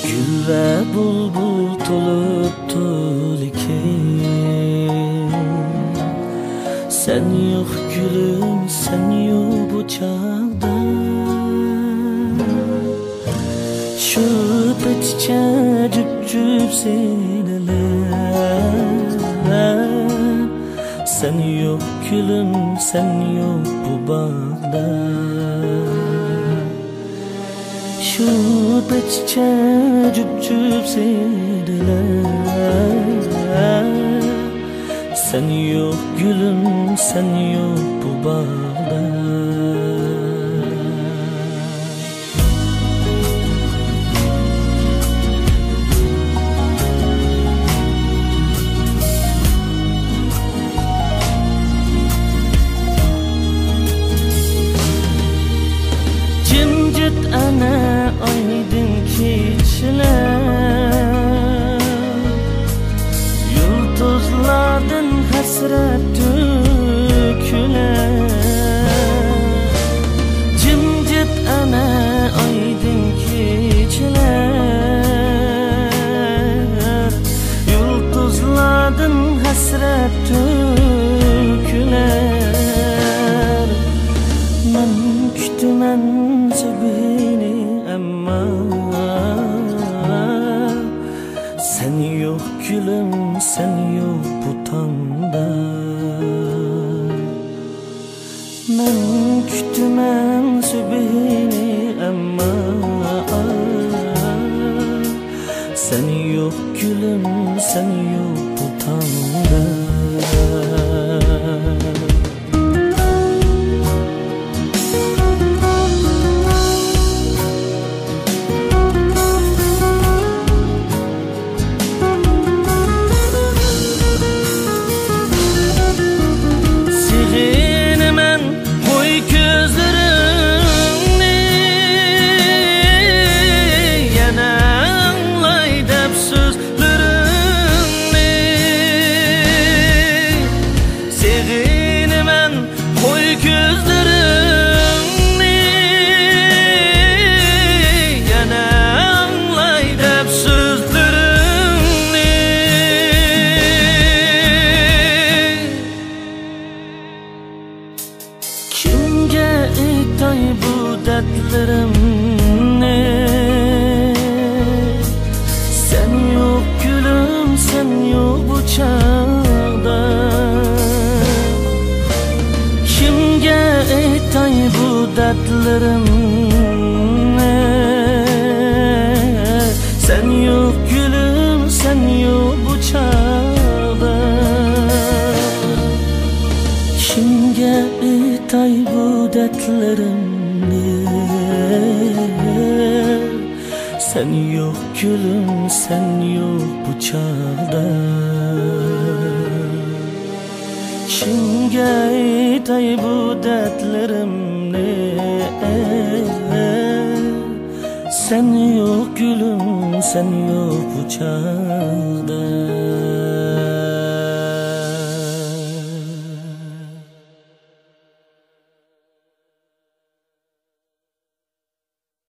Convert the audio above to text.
Gül ve bulbul toluptu likin. Sen yok gülüm, sen yok bu çağda. Şu peççe cüp cüp seneler. Sen yok gülüm, sen yok bu bağda. Şu peççe cüp cüp seneler. Sen yok gülüm, sen yok bu bağda. Cimcit ana aydın keçler, yulduzlardan hasret döküler. Cimcit ana aydın keçler, yulduzlardan hasret döküler. Men kütümen sebini emma sen yok gülüm, sen yok bu tanda. Men kütümen sebini emma sen yok gülüm, sen yok bu tanda. Kimge aytay bu dertlerimni? Sen yok gülüm, sen yok bu çağda. Kimge aytay bu dertlerimni? Sen yok gülüm, sen yok bu çağda. Kimge aytay bu dertlerimni? Sen yok gülüm, sen yok bu çağda. Kimge aytay bu dertlerimni? Sen yok gülüm, sen yok bu çağda.